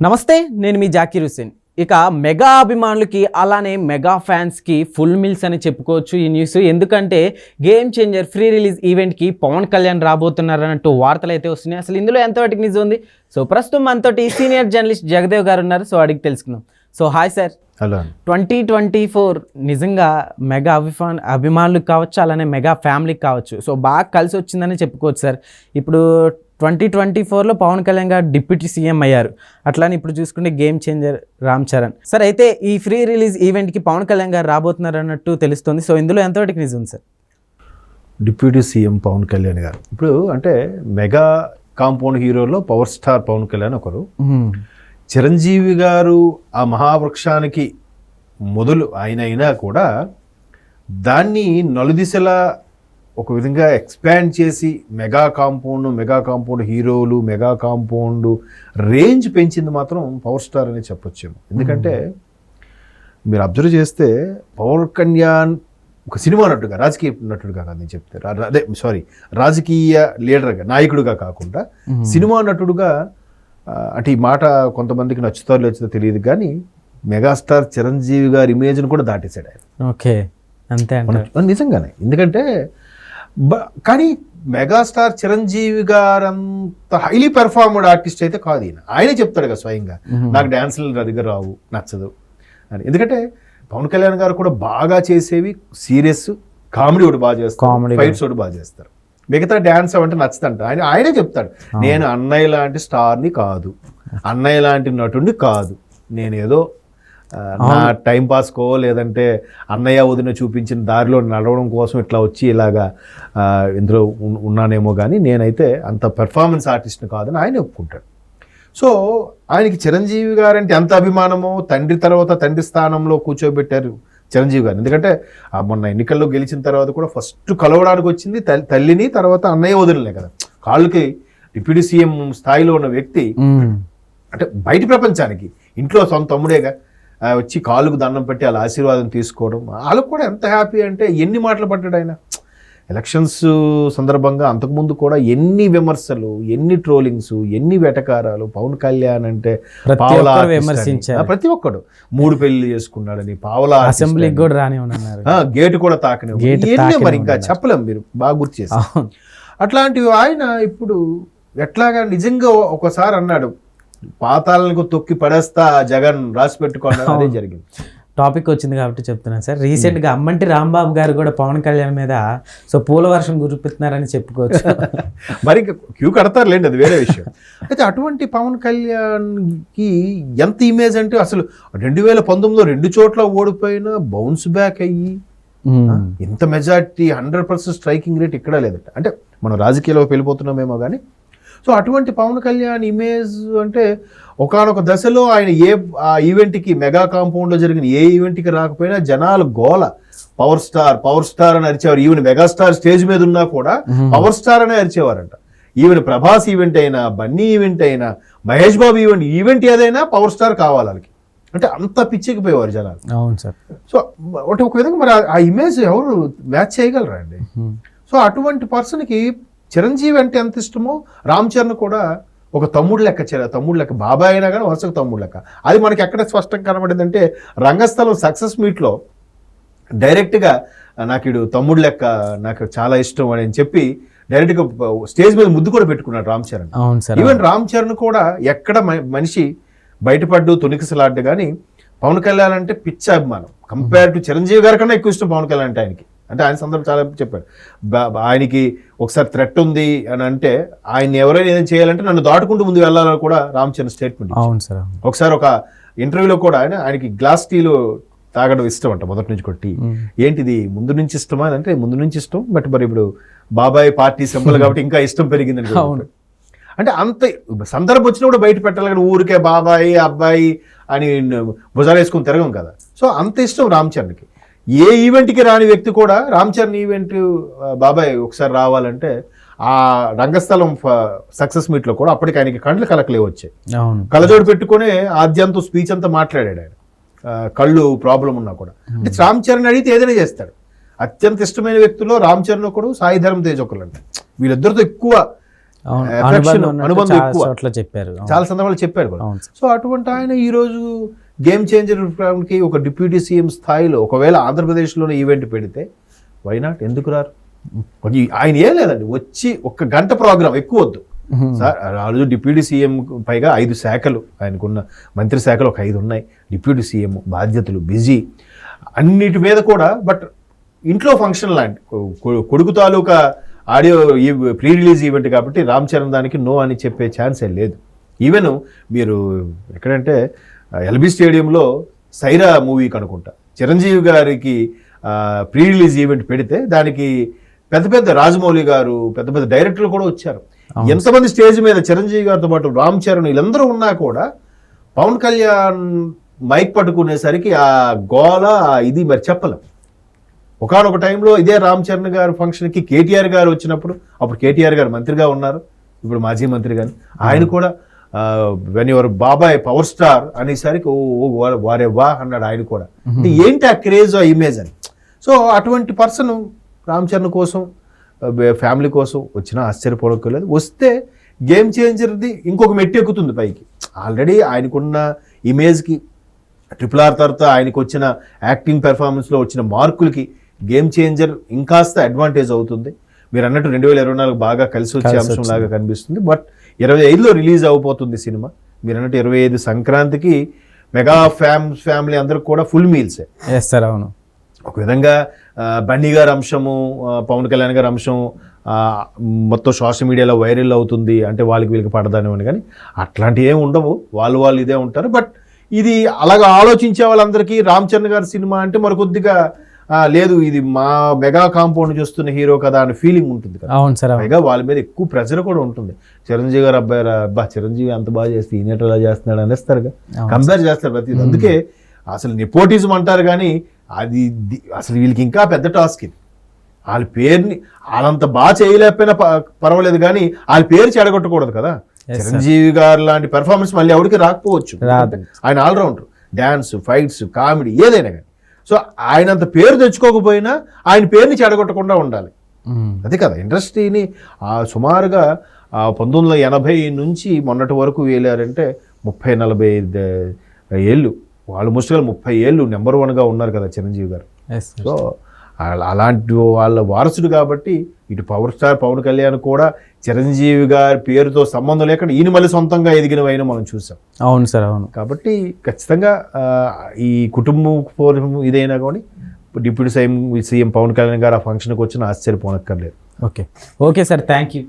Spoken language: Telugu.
నమస్తే, నేను మీ జాకీర్ హుస్సేన్. ఇక మెగా అభిమానులకి అలానే మెగా ఫ్యాన్స్కి ఫుల్ మిల్స్ అని చెప్పుకోవచ్చు ఈ న్యూస్. ఎందుకంటే గేమ్ చేంజర్ ఫ్రీ రిలీజ్ ఈవెంట్కి పవన్ కళ్యాణ్ రాబోతున్నారు అన్నట్టు వార్తలు అయితే వస్తున్నాయి. అసలు ఇందులో ఎంతవరకు నిజం ఉంది? సో ప్రస్తుతం మనతోటి సీనియర్ జర్నలిస్ట్ జగదేవ్ గారు ఉన్నారు. సో అడిగి తెలుసుకుందాం. So hi sir. హలో. 2024 నిజంగా మెగా అభిమానులకు కావచ్చు, అలానే మెగా ఫ్యామిలీకి కావచ్చు, సో బాగా కలిసి వచ్చిందని చెప్పుకోవచ్చు సార్. ఇప్పుడు 2024లో పవన్ కళ్యాణ్ గారు డిప్యూటీ సీఎం అయ్యారు. అట్లానే ఇప్పుడు చూసుకుంటే game changer Ram Charan sir. అయితే ఈ ఫ్రీ రిలీజ్ ఈవెంట్కి పవన్ కళ్యాణ్ గారు రాబోతున్నారు అన్నట్టు తెలుస్తుంది. సో ఇందులో ఎంతవరకు నిజం sir? Deputy CM Pawan Kalyan గారు ఇప్పుడు అంటే మెగా కాంపౌండ్ హీరోలో పవర్ స్టార్ పవన్ కళ్యాణ్ ఒకరు. చిరంజీవి గారు ఆ మహావృక్షానికి మొదలు ఆయన అయినా కూడా దాన్ని నలుదిశలా ఒక విధంగా ఎక్స్పాండ్ చేసి మెగా కాంపౌండ్ హీరోలు, మెగా కాంపౌండ్ రేంజ్ పెంచింది మాత్రం పవర్ స్టార్ అని చెప్పొచ్చేమో. ఎందుకంటే మీరు అబ్జర్వ్ చేస్తే పవన్ కళ్యాణ్ ఒక సినిమా నటుడుగా, రాజకీయ నటుడుగా కాదు నేను చెప్తే, రాజకీయ లీడర్గా, నాయకుడిగా కాకుండా సినిమా నటుడుగా, అంటే ఈ మాట కొంతమందికి నచ్చుతో తెలియదు కానీ మెగాస్టార్ చిరంజీవి గారి ఇమేజ్ని కూడా దాటేశాడు ఆయన. ఓకే, అంతే నిజంగానే. ఎందుకంటే కానీ మెగాస్టార్ చిరంజీవి గారంత హైలీ పెర్ఫార్మ్డ్ ఆర్టిస్ట్ అయితే కాదు ఈయన. ఆయనే చెప్తాడు కదా స్వయంగా, నాకు డ్యాన్సులు దగ్గర రావు, నచ్చదు అని. ఎందుకంటే పవన్ కళ్యాణ్ గారు కూడా బాగా చేసేవి సీరియస్, కామెడీ ఒకటి బాగా చేస్తారు, ఫైట్స్ ఒకటి బాగా చేస్తారు. మిగతా డ్యాన్స్ అవంటే నచ్చదంట. ఆయనే చెప్తాడు, నేను అన్నయ్య లాంటి స్టార్ని కాదు, అన్నయ్య లాంటి నటుడిని కాదు, నేనేదో నా టైం పాస్కో లేదంటే అన్నయ్య వదిన చూపించిన దారిలో నడవడం కోసం ఇట్లా వచ్చి ఇలాగా ఇందులో ఉన్నానేమో కానీ నేనైతే అంత పెర్ఫార్మెన్స్ ఆర్టిస్ట్ని కాదని ఆయన ఒప్పుకుంటాడు. సో ఆయనకి చిరంజీవి గారంటే ఎంత అభిమానమో, తండ్రి తర్వాత తండ్రి స్థానంలో కూర్చోబెట్టారు చిరంజీవి గారు. ఎందుకంటే మొన్న ఎన్నికల్లో గెలిచిన తర్వాత కూడా ఫస్ట్ కలవడానికి వచ్చింది తల్లిని, తర్వాత అన్నయ్య వదిలినే కదా. కాళ్ళకి డిప్యూటీ సీఎం స్థాయిలో ఉన్న వ్యక్తి అంటే బయట ప్రపంచానికి, ఇంట్లో సొంత తమ్ముడేగా వచ్చి కాళ్ళకు దండం పెట్టి వాళ్ళ ఆశీర్వాదం తీసుకోవడం, వాళ్ళకు కూడా ఎంత హ్యాపీ అంటే ఎన్ని మాటలు పడ్డాడు ఆయన. ఎలక్షన్స్ సందర్భంగా అంతకుముందు కూడా ఎన్ని విమర్శలు, ఎన్ని ట్రోలింగ్స్, ఎన్ని వెటకారాలు. పవన్ కళ్యాణ్ అంటే పావలా ప్రతి ఒక్కడు 3 పెళ్లి చేసుకున్నాడని, పావలా అసెంబ్లీకి కూడా రాని ఉన్నారు, గేటు కూడా తాకని, మరి ఇంకా చెప్పలేం, మీరు బాగా గుర్తు చేస్తారు. అట్లాంటివి ఆయన ఇప్పుడు ఎట్లాగా నిజంగా ఒకసారి అన్నాడు, పాతాలకు తొక్కి పడేస్తా జగన్, రాసి పెట్టుకున్నాడు. అదే జరిగింది. టాపిక్ వచ్చింది కాబట్టి చెప్తున్నాను సార్. రీసెంట్గా అమ్మంటి రాంబాబు గారు కూడా పవన్ కళ్యాణ్ మీద సో పూల వర్షం కురిపిస్తున్నారని చెప్పుకోవచ్చు. మరి ఇంకా క్యూ కడతారులేండి, అది వేరే విషయం. అయితే అటువంటి పవన్ కళ్యాణ్కి ఎంత ఇమేజ్ అంటే అసలు 2019లో 2 చోట్ల ఓడిపోయినా బౌన్స్ బ్యాక్ అయ్యి ఇంత మెజార్టీ 100% స్ట్రైకింగ్ రేట్ ఇక్కడ లేదట. అంటే మనం రాజకీయాల్లో వెళ్ళిపోతున్నామేమో కానీ. సో అటువంటి పవన్ కళ్యాణ్ ఇమేజ్ అంటే ఒకానొక దశలో ఆయన ఈవెంట్కి, మెగా కాంపౌండ్లో జరిగిన ఏ ఈవెంట్కి రాకపోయినా జనాలు గోల, పవర్ స్టార్ అని అరిచేవారు. ఈవెన్ మెగాస్టార్ స్టేజ్ మీద ఉన్నా కూడా పవర్ స్టార్ అనే అరిచేవారంట. ఈవెన్ ప్రభాస్ ఈవెంట్ అయినా, బన్నీ ఈవెంట్ అయినా, మహేష్ బాబు ఈవెంట్ ఏదైనా పవర్ స్టార్ కావాలి వాళ్ళకి. అంటే అంత పిచ్చికిపోయేవారు జనాలు. అవును సార్. సో అంటే ఒక విధంగా మరి ఆ ఇమేజ్ ఎవరు మ్యాచ్ చేయగలరా అండి? సో అటువంటి పర్సన్కి చిరంజీవి అంటే ఎంత ఇష్టమో రామ్ చరణ్ కూడా ఒక తమ్ముడు లెక్క, బాబాయ్ అయినా కానీ వరుసకు తమ్ముడు లెక్క. అది మనకి ఎక్కడ స్పష్టంగా కనబడింది అంటే రంగస్థలం సక్సెస్ మీట్లో డైరెక్ట్గా నాకు ఇడు తమ్ముడు లెక్క, నాకు చాలా ఇష్టం అని చెప్పి డైరెక్ట్గా స్టేజ్ మీద ముద్దు కూడా పెట్టుకున్నాడు రామ్ చరణ్. ఈవెన్ రామ్ చరణ్ కూడా ఎక్కడ మనిషి బయటపడ్డు తొనికిసలాడ్డు కానీ పవన్ కళ్యాణ్ అంటే పిచ్చ అభిమానం. కంపేర్ టు చిరంజీవి గారి కన్నా ఎక్కువ ఇష్టం పవన్ కళ్యాణ్ అంటే ఆయనకి. అంటే ఆయన సందర్భం చాలా చెప్పాడు, ఆయనకి ఒకసారి థ్రెట్ ఉంది అని అంటే ఆయన ఎవరైనా ఏదైనా చేయాలంటే నన్ను దాటుకుంటూ ముందు వెళ్ళాలని కూడా రామ్ చరణ్ స్టేట్మెంట్. అవును సార్. ఒకసారి ఒక ఇంటర్వ్యూలో కూడా ఆయనకి గ్లాస్ టీలో తాగడం ఇష్టం అంట మొదటి నుంచి కూడా. టీ ఏంటిది ముందు నుంచి ఇష్టమా అని అంటే ముందు నుంచి ఇష్టం, బట్ మరి ఇప్పుడు బాబాయ్ పార్టీ సింబల్ కాబట్టి ఇంకా ఇష్టం పెరిగిందని. అంటే అంత సందర్భం వచ్చినా కూడా బయట పెట్టాలి కానీ ఊరికే బాబాయ్ అబ్బాయి అని భుజాలు వేసుకుని తిరగం కదా. సో అంత ఇష్టం రామ్ చరణ్కి. ఏ ఈవెంట్కి రాని వ్యక్తి కూడా రామ్ చరణ్ ఈవెంట్ బాబాయ్ ఒకసారి రావాలంటే ఆ రంగస్థలం సక్సెస్ మీట్లో కూడా అప్పటికి ఆయనకి కండ్లు కలకలేవు వచ్చాయి. కళ్ళజోడు పెట్టుకునే ఆద్యంతో స్పీచ్ అంతా మాట్లాడాడు ఆయన, కళ్ళు ప్రాబ్లం ఉన్నా కూడా. అంటే రామ్ చరణ్ అడిగితే ఏదైనా చేస్తాడు. అత్యంత ఇష్టమైన వ్యక్తుల్లో రామ్ చరణ్ ఒకడు, సాయి ధరమ్ తేజ్ ఒకరు. అంటే వీళ్ళిద్దరితో ఎక్కువ అవును. affection, ఉన్నట్టు అనుబంధం చాలా ఎక్కువ. చోట్ల చెప్పారు. అవును. చాలా సందర్భాలు చెప్పారు కూడా. అవును సార్. సో అటువంటి ఆయన ఈరోజు గేమ్ చేంజర్ కి ఒక డిప్యూటీ సీఎం స్థాయిలో ఒకవేళ ఆంధ్రప్రదేశ్లోనే ఈవెంట్ పెడితే వై నాట్, ఎందుకు రారు? ఆయన ఏం లేదండి, వచ్చి 1 గంట ప్రోగ్రామ్, ఎక్కువ వద్దు సార్. ఆ రోజు డిప్యూటీ సీఎం పైగా 5 శాఖలు, ఆయనకున్న మంత్రి శాఖలు ఒక 5 ఉన్నాయి. డిప్యూటీ సీఎం బాధ్యతలు, బిజీ అన్నిటి మీద కూడా. బట్ ఇంట్లో ఫంక్షన్ లాంటి కొడుకు తాలూకా ఆడియో ప్రీ రిలీజ్ ఈవెంట్ కాబట్టి రామ్ చరణ్ దానికి నో అని చెప్పే ఛాన్సే లేదు. ఈవెన్ మీరు ఎక్కడంటే ఎల్బీ స్టేడియంలో సైరా మూవీకి అనుకుంటా చిరంజీవి గారికి ప్రీ రిలీజ్ ఈవెంట్ పెడితే దానికి పెద్ద పెద్ద రాజమౌళి గారు, పెద్ద పెద్ద డైరెక్టర్లు కూడా వచ్చారు. ఎంతమంది స్టేజ్ మీద చిరంజీవి గారితో పాటు రామ్ చరణ్ వీళ్ళందరూ ఉన్నా కూడా పవన్ కళ్యాణ్ మైక్ పట్టుకునేసరికి ఆ గోల ఇది మరి చెప్పలేం. ఒకనొక టైంలో ఇదే రామ్ చరణ్ గారు ఫంక్షన్కి కేటీఆర్ గారు వచ్చినప్పుడు, అప్పుడు కేటీఆర్ గారు మంత్రిగా ఉన్నారు, ఇప్పుడు మాజీ మంత్రి గారు, ఆయన కూడా వెన్ యువర్ బాబాయ్ పవర్ స్టార్ అనేసరికి ఓ వారే వా అన్నాడు ఆయన కూడా. అంటే ఏంటి ఆ క్రేజ్, ఆ ఇమేజ్ అని. సో అటువంటి పర్సన్ రామ్ చరణ్ కోసం, ఫ్యామిలీ కోసం వచ్చినా ఆశ్చర్యపోవక్కర్లేదు. వస్తే గేమ్ చేంజర్ది ఇంకొక మెట్టు ఎక్కుతుంది పైకి. ఆల్రెడీ ఆయనకున్న ఇమేజ్కి, RRR తర్వాత ఆయనకు వచ్చిన యాక్టింగ్ పెర్ఫార్మెన్స్లో వచ్చిన మార్కులకి గేమ్ చేంజర్ ఇంకాస్త అడ్వాంటేజ్ అవుతుంది. మీరు అన్నట్టు 2024 బాగా కలిసి వచ్చే అంశం లాగా కనిపిస్తుంది. బట్ 25లో రిలీజ్ అవబోతుంది సినిమా. మీరు అన్నట్టు 25 సంక్రాంతికి మెగా ఫ్యామిలీ అందరికి కూడా ఫుల్ మీల్సే. సార్ అవును. ఒక విధంగా బన్నీ గారి అంశము, పవన్ కళ్యాణ్ గారి అంశం మొత్తం సోషల్ మీడియాలో వైరల్ అవుతుంది అంటే వాళ్ళకి వీళ్ళకి పడదానివ్వండి, కానీ అట్లాంటివి ఏమి ఉండవు, వాళ్ళు ఇదే ఉంటారు. బట్ ఇది అలాగా ఆలోచించే వాళ్ళందరికీ రామ్ చరణ్ గారి సినిమా అంటే మరి కొద్దిగా లేదు, ఇది మా మెగా కాంపౌండ్ చూస్తున్న హీరో కదా అనే ఫీలింగ్ ఉంటుంది కదా. అవును సార్. పైగా వాళ్ళ మీద ఎక్కువ ప్రెజర్ కూడా ఉంటుంది. చిరంజీవి గారు అబ్బా చిరంజీవి అంత బాగా చేస్తే ఈయన ఎలా చేస్తున్నాడు అనేస్తారుగా, కంపేర్ చేస్తారు ప్రతి. అందుకే అసలు నెపోటిజం అంటారు, కానీ అది అసలు వీళ్ళకి ఇంకా పెద్ద టాస్క్ ఇది. వాళ్ళ పేరుని వాళ్ళంత బాగా చేయలేకపోయినా పర్వాలేదు, కానీ వాళ్ళ పేరు చెడగొట్టకూడదు కదా. చిరంజీవి గారు లాంటి పెర్ఫార్మెన్స్ మళ్ళీ ఎవరికి రాకపోవచ్చు, ఆయన ఆల్రౌండర్, డ్యాన్స్, ఫైట్స్, కామెడీ ఏదైనా కానీ. సో ఆయన అంత పేరు తెచ్చుకోకపోయినా ఆయన పేరుని చెడగొట్టకుండా ఉండాలి. అదే కదా ఇండస్ట్రీని సుమారుగా 1980 నుంచి మొన్నటి వరకు వెళ్ళారంటే 30-40 ఏళ్ళు, ఆల్మోస్ట్ 30 ఏళ్ళు నెంబర్ 1గా ఉన్నారు కదా చిరంజీవి గారు. సో అలాంటి వాళ్ళ వారసుడు కాబట్టి ఇటు పవర్ స్టార్ పవన్ కళ్యాణ్ కూడా చిరంజీవి గారి పేరుతో సంబంధం లేకుండా ఈయన మళ్ళీ సొంతంగా ఎదిగినవైనా మనం చూసాం. అవును సార్ అవును. కాబట్టి ఖచ్చితంగా ఈ కుటుంబం ఇదైనా కానీ డిప్యూటీ సీఎం పవన్ కళ్యాణ్ గారు ఆ ఫంక్షన్కి వచ్చిన ఆశ్చర్యపోనక్కర్లేదు. Okay sir, thank you.